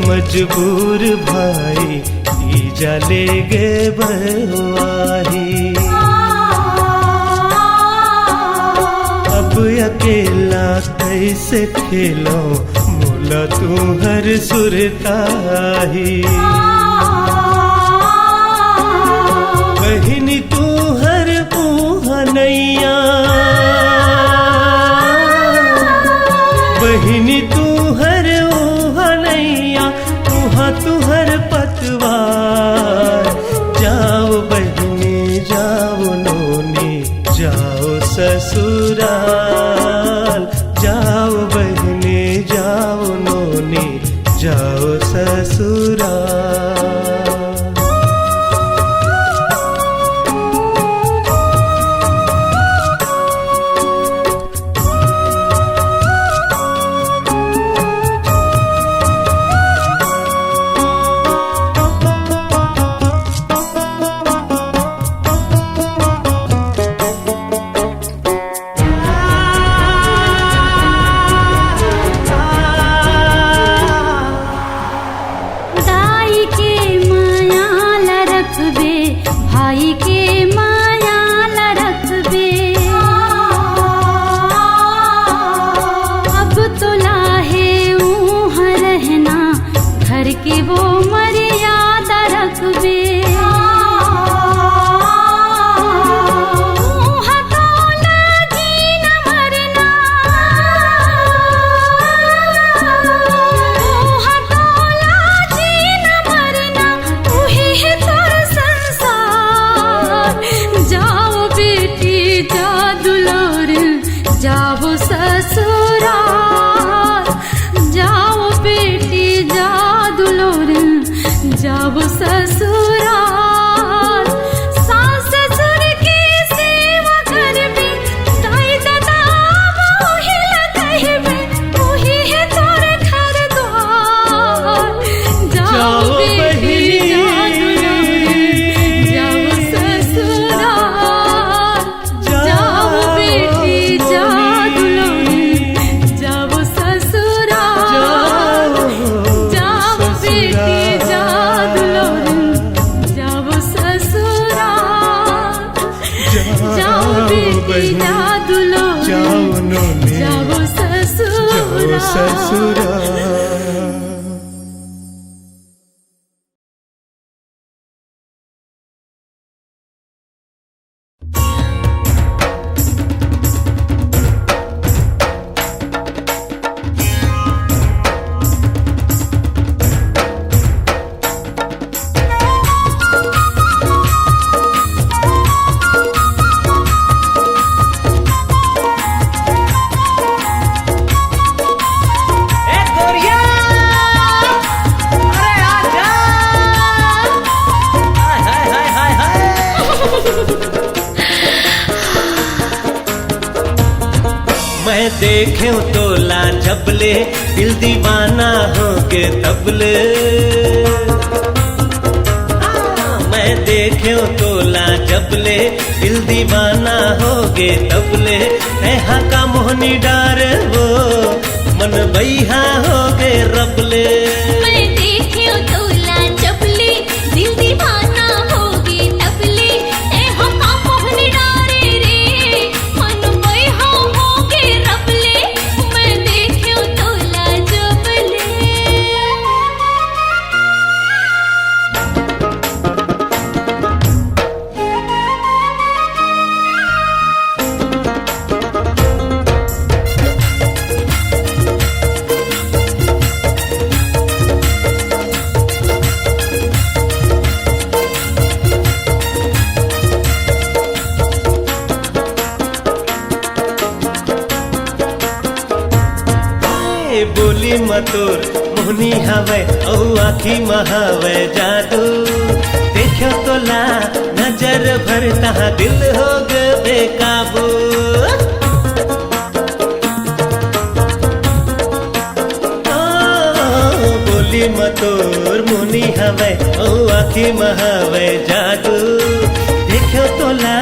मजबूर भाई ईजा ले गे बहवाही। अब अकेला कैसे खेलो मोला तू हर सुरताही। बहिनी तू हर पूहनैया, बहिनी तू हर ऊहनैया, तुहर पतवार। जाओ बहिनी जाओ नोनी जाओ ससुराल। जाओ बहिनी जाओ नोनी जाओ ससुराल। जाओ ससुराल। सास ससुर की सेवा करबे, दाई दादा मोहि लगइबे, मोहि है तोर घर द्वार। जाओ बेटी जाओ ससुराल। जाओ बेटी जाओ ससुराल। जाओ बेटी जाओ ससुराल। देखे तोला जबले दिल दीवाना हो के तबले। मैं देखे तोला जबले दिल दीवाना हो गे तबले। ऐहा का मोहनी डार वो मन बैहा हो गे रबले। मैं देखे तोला जबले दिल दीवाना होगी तबले। ऐहा का मोहनी डारे रे मन बैहा होगे रबले। मैं देखे तोला जबले। बोली मतोर मोहनी हवे औ आखी महावे जादू। देखो तोला नजर भरता दिल हो गे बेकाबू। बोली मतोर मोहनी हवे औ आखी महावे जादू। देखो तोला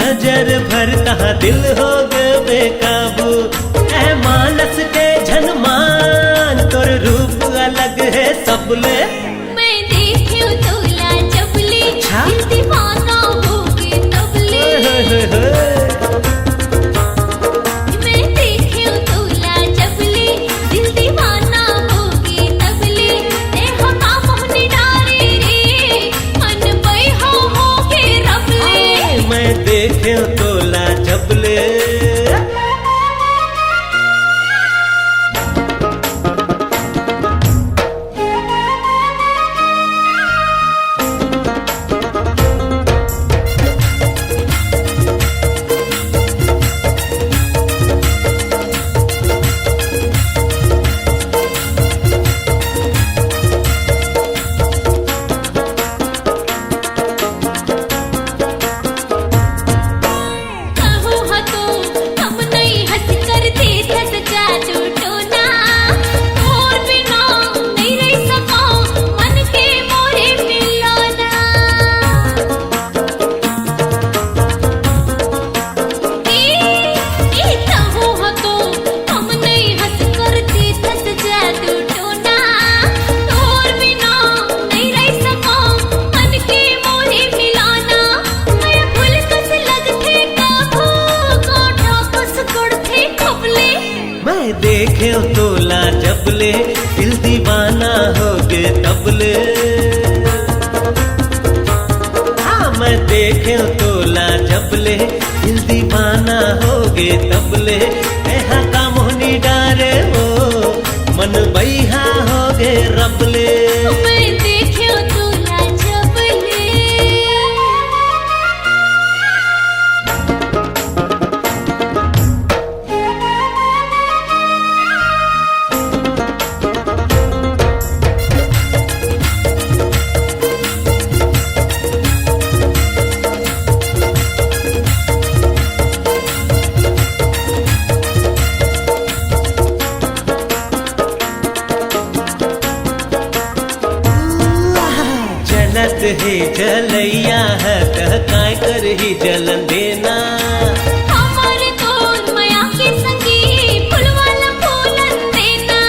नजर भरता दिल हो गे बेकाबू। ऐ मानस के झनमान तोर रूप अलग है सबले। मैं देखे तोला जबले दिल दीवाना होगे तबले। मैं देखे तोला जबले दिल दीवाना होगे तबले। ऐहा का मोहनी डारे रे मन बैहा होगे रबले। मैं देखे तोला जबले। कहो हतो हम नहीं हंस करते थस जादू टोना। और बिना नहीं रह सका मन के मोरे मिलाना। ए कहो हतो हम नहीं हंस करते थस जादू टोना। और बिना नहीं रह सका मन के मोरे मिलाना। मैं भूल कस लगथे काबू कोठा कस गुड़थे खबले। मैं देखे तोला जबले दिल दीवाना हो गे तबले। हाँ मैं देखे तोला जबले दिल दीवाना हो गे तबले। ऐहा का मोहनी डारे वो मन बैहा हो गे रबले। मैं देखे तोला जबले। जलत है जलैया है कह काय कर ही जलन देना। हमारे तोर माया के संगी फूल वाला फूलन देना।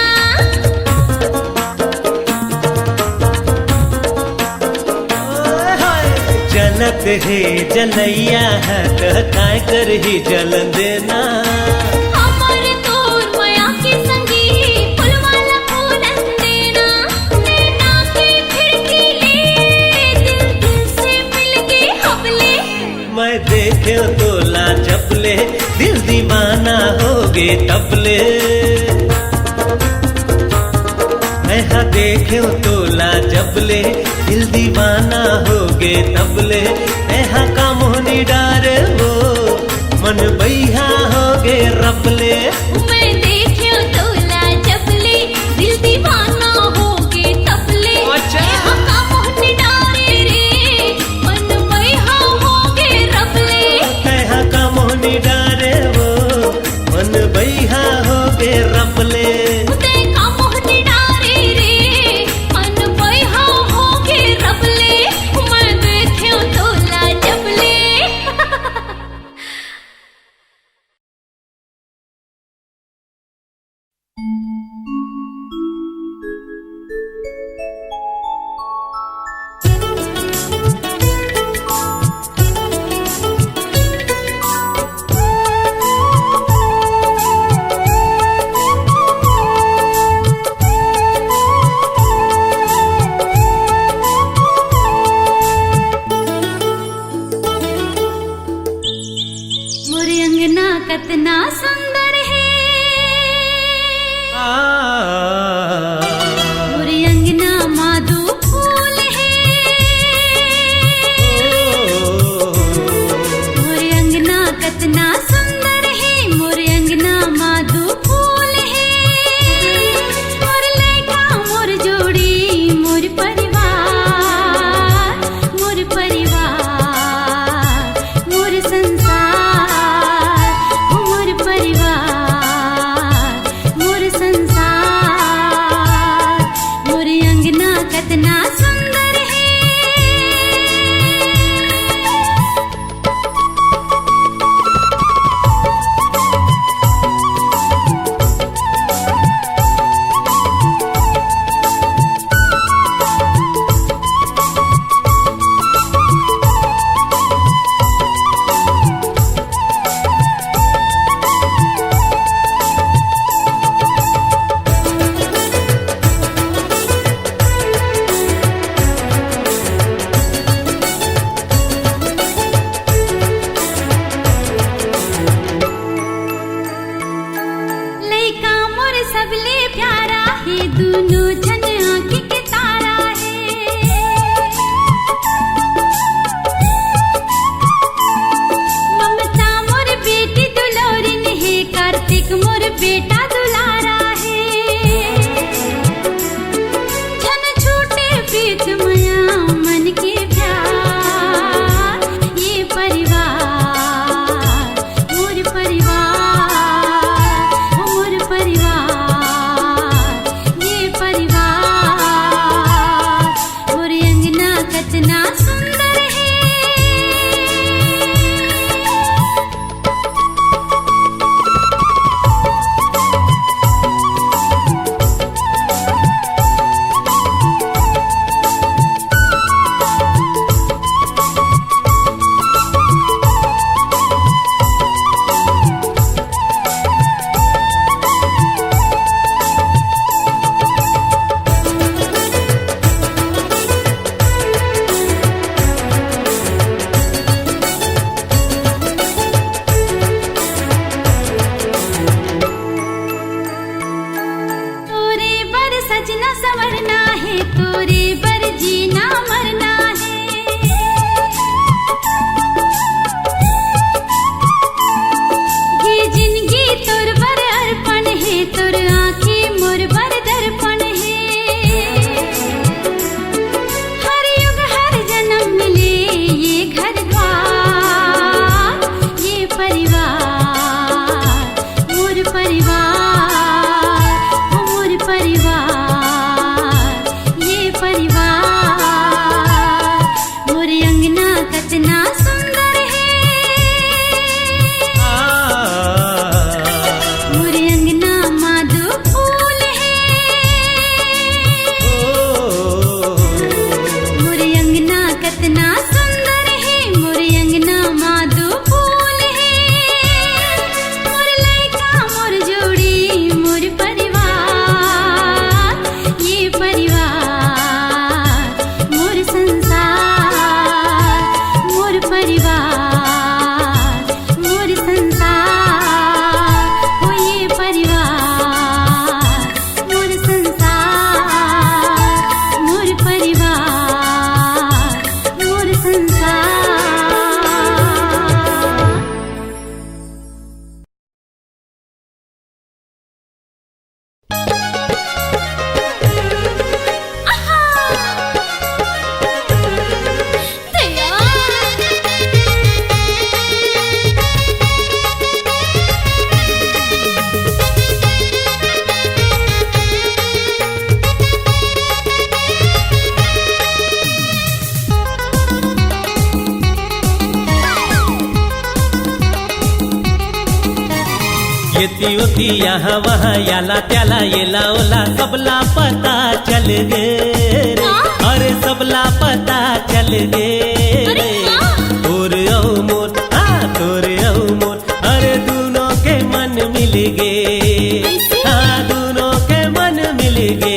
जलत है जलैया है कह काय कर ही जलन देना। हमारे तोर माया के संगी फूल वाला फूलन देना। नैना की खिड़की ले दिल दिल से मिल के हबले। मैं देखे तोला जबले दिल दीवाना हो गे तबले। ऐहा देखे तोला जबले दिल दीवाना हो गे तबले। ऐहा का मोहनी डारे वो मन बैहा हो गे रबले। मैं देखे तोला जबले दिल दीवाना होगे तबले। ऐहा का मोहनी डारे रे मन बैहा होगे रबले। ऐहा का मोहनी डारे वो मन बैहा येती होती यहाँ वहाँ याला त्याला येला ओला सबला पता चल गे रे, अरे सबला पता चल गे रे। तोर औ मोर तोर औ मोर अरे दोनों के मन मिल गे, दोनों के मन मिल गे।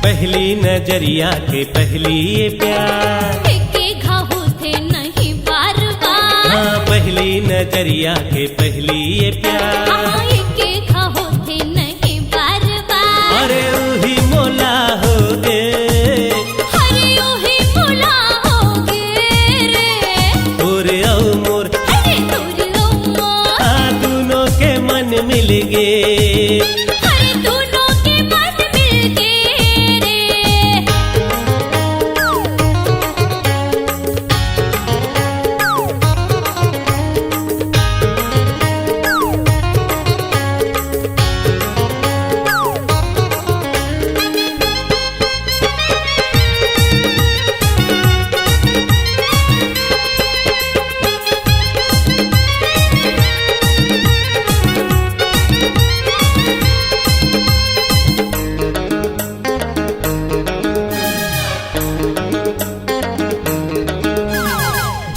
पहली नजरिया के पहली ये प्यार के घाव थे नहीं बार बार। हाँ पहली नजरिया के पहली ये प्यार के घाव थे नहीं बार बार। अरे वही मोला हो गे, अरे वही मोला हो गे रे। तोर औ मोर अरे तोर औ मोर दोनों के मन मिल गे।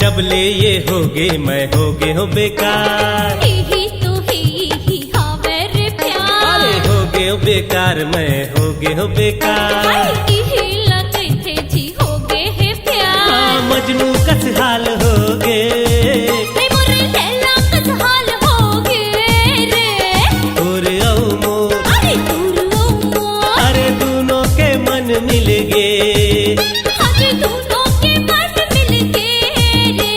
जब ले ये होगे मैं होगे हो बेकार, ही तो ही हावे रे प्यार। अरे होगे हो बेकार मैं होगे हो बेकार। ही लगे थे जी होगे है प्यार। मजनू कस हाल होगे, मोर लैला कस हाल होगे रे। तोर औ मोर अरे तोर औ मोर अरे दोनों के मन मिल गे। अरे दोनों के मन मिल गे रे।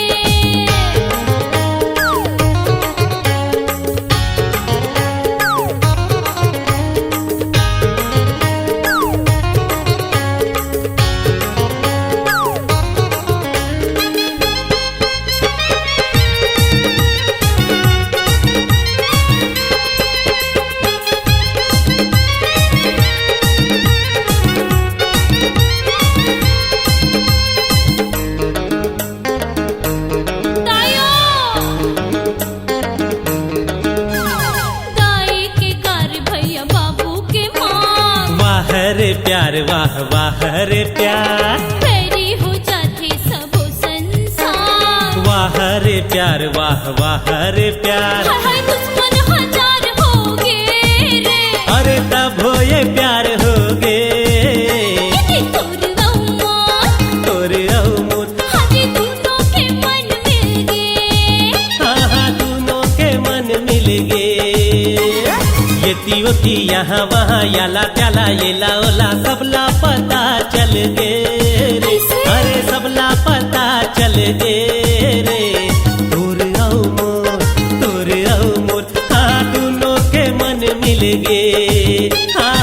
रे प्यार वाह वाह रे प्यार, तेरी हो जाते सबो संसार। वाह रे प्यार वाह वाह रे प्यार। हाय दुश्मन हजार हो गे रे, अरे तब हो ये प्यार हो गे। तोर औ मोर हाजी दोनों के मन मिल गे। हाँ दोनों के मन मिल गे। येती होती यहाँ वहाँ याला त्याला येला ओला सबला पता चल गे रे, अरे सबला पता चल गे रे। तोर औ मोर दोनों के मन मिल गे। हाँ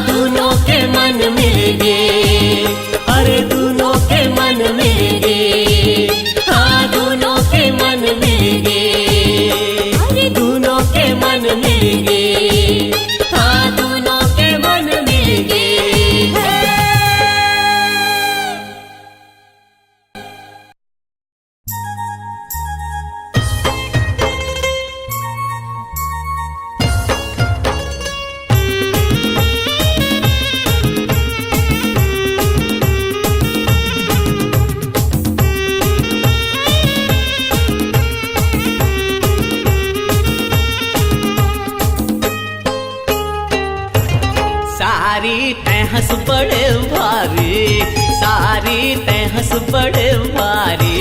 दोनों के मन मिल गे। अरे दोनों के मन मिल गे। हाँ दोनों के मन बड़े भारी, सारी तहस बड़े भारी।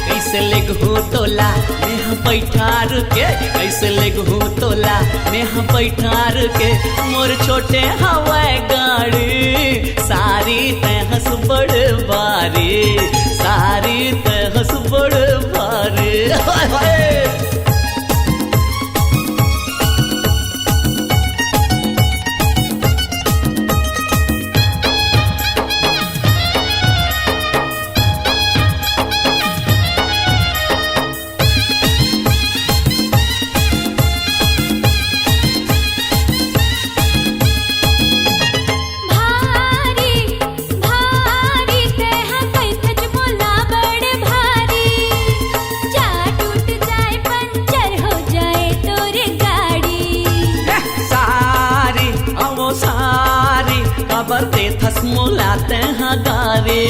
कैसे लेगहू तोला नेहा बैठार के, कैसे लेगहू तोला नेहा बैठार के, मोर छोटे हवाई गाड़ी। सारी तहस बड़े भारी, सारी तहस बड़े भारी। हाय हाय मोलाते हैं गारे।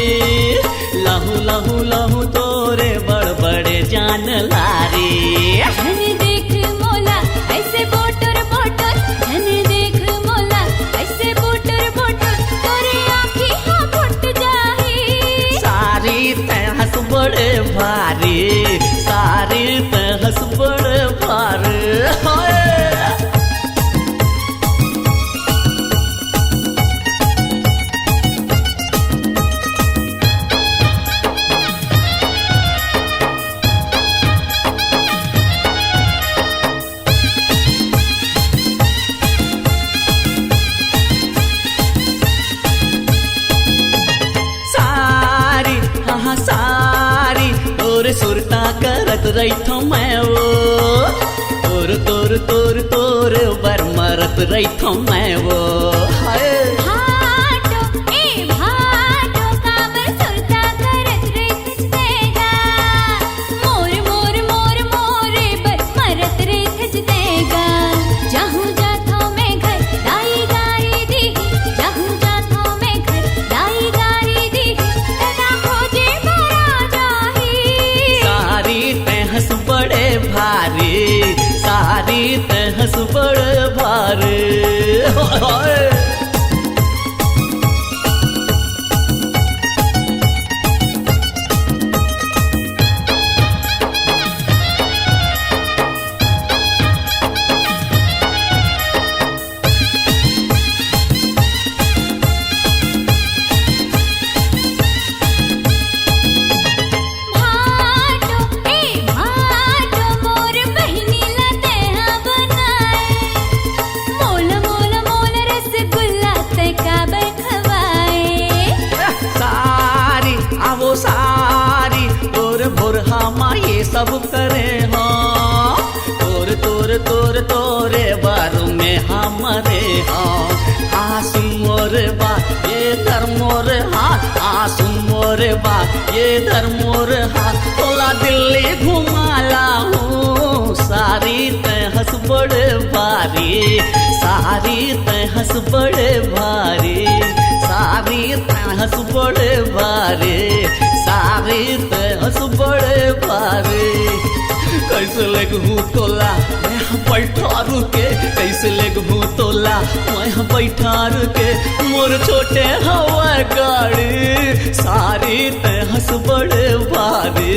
लहू लहू लहू तोरे बड़ बड़े जान लारे। धन देख मोला ऐसे बोटर बोटर, धन देख मोला ऐसे बोटर बोटर, तोरे आँखी हाँ फुट जाही। सारी तहस बड़े भारी, सारी तहस बड़े भारी। सारी तोर सुरता करत रही मैं वो, तोर तोर तोर तोर बर मरत रही मैं वो। हाय भाटो ए भाटो काबर सुरता करत रही देगा, मोर मोर मोर मोरे बर मरत रही देगा। जहूँ जाथो मैं घर दाई गारी दी, जहूँ जाथो मैं घर दाई गारी दी, तना खोजे भरा जाही। सारी तहस बड़े भारी, सारी तहस बड़े भारी। सारी तोर भोर हम ये सब करे हाँ, तोर तोर तोर तोरे बारू में हमारे हाँ। आसू मोर बा ये धर मोर हाथ, आसू मोर बा ये धर मोर हाथ, तोला दिल्ली घुमाला हूँ। सारी तहस बड़े भारी, सारी तहस बड़े भारी, सारी तहस बड़े भारी, सारी तहस बड़े भारी। कैसे लेगहू तोला मैं बैठार के, कैसे लेगहू तोला मैं बैठार के, मोर छोटे हवा गाड़ी। सारी तहस बड़े भारी,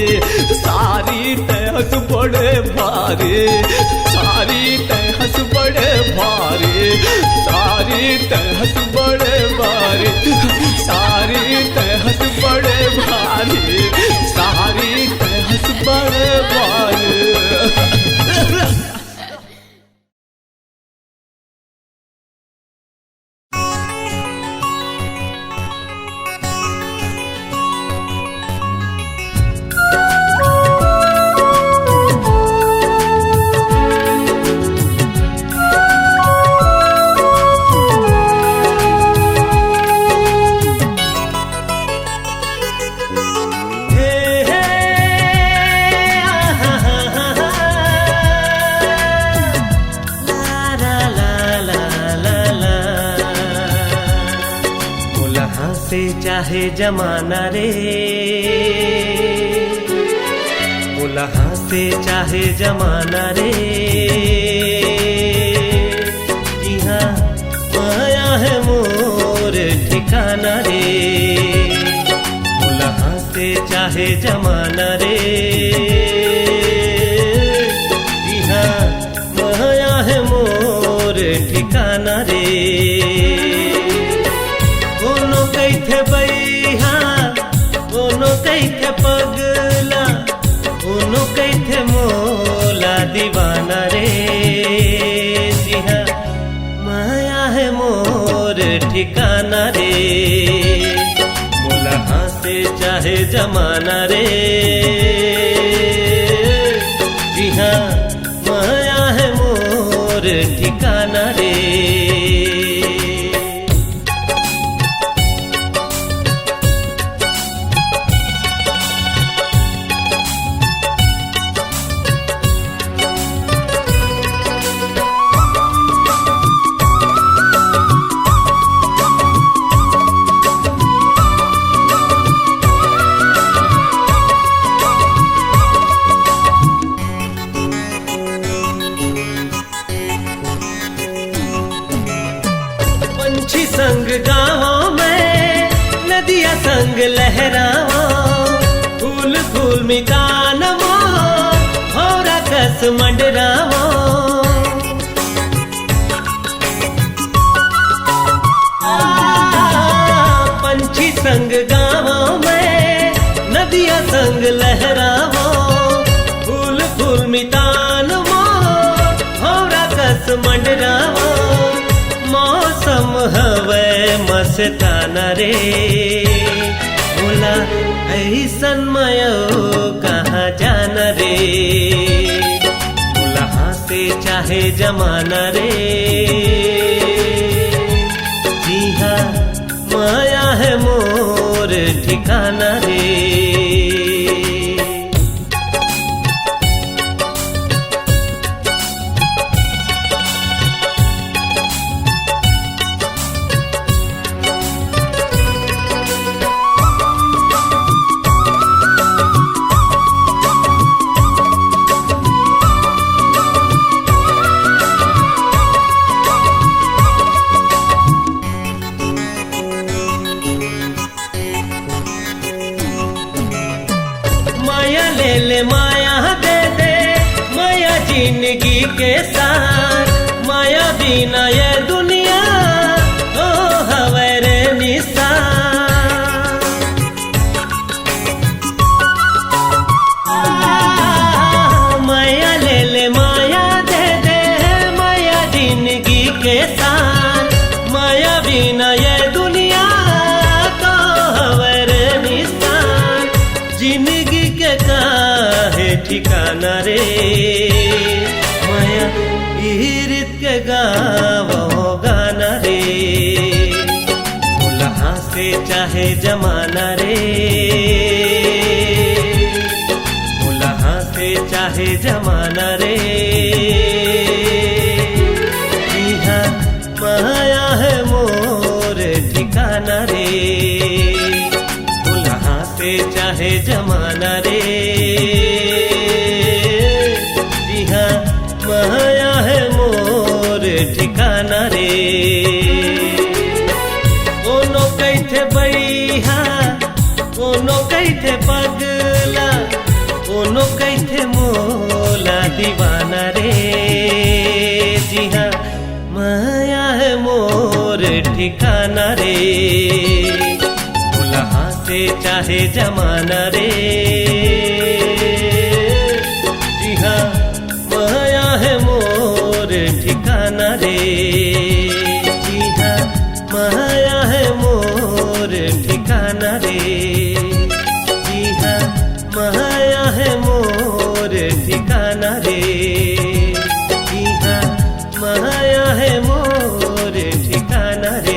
सारी तहस बड़े भारी, सारी तहस बड़े भारी, सारी तहस बड़े भारी, सारी तहस बड़े भारी, सारी तहस बड़े भारी। से चाहे जमाना रे, उलहा से चाहे जमाना रे, जी हाँ आया है मोर ठिकाना रे दुल्हा से चाहे जमाना रे यहाँ माया है मोर ठिकाना रे कोनो कैथे बैहा कोनो कैथे पगला कोनो कैथे मोला दीवाना रे जी हाँ माया है मोर ठिकाना रे मोला से चाहे जमाना रे जी हाँ माया है मोर ठिकाना रे पंछी संग गाँव में नदिया संग लहरावा फूल फूल मितान भौरा कस मंडरावा पंछी संग गाँव में नदिया संग लहरावा फूल फूल मितान भौरा कस मंडरावा मौसम हवे मस्ताना रे बोला ऐसन मयो कहाँ जाना रे बोला से चाहे जमाना रे जी हाँ माया है मोर ठिकाना रे माया ले ले माया दे दे माया जिंदगी के साथ माया बिना ये दुनिया ओ हवरे निसार माया ले ले माया दे दे माया जिंदगी के साथ माया बिना ये दुनिया तो हवरे निसार जिंदगी के काहे ठिकाना रे माया ईरित के गावो गाना रे दुल्हा से चाहे जमाना रे दुल्हा से चाहे जमाना रे यहाँ माया है मोर ठिकाना रे से चाहे जमाना रे जी हाँ माया है मोर ठिकाना रे कोनो कैथे बैहा कोनो कैथे पगला कोनो कैथे मोला दीवाना रे जी हाँ माया है मोर ठिकाना रे से चाहे जमाना रे जी हाँ माया है मोर ठिकाना रे जी हाँ माया है मोर ठिकाना रे जी हाँ माया है मोर ठिकाना रे जी हाँ माया है मोर ठिकाना रे।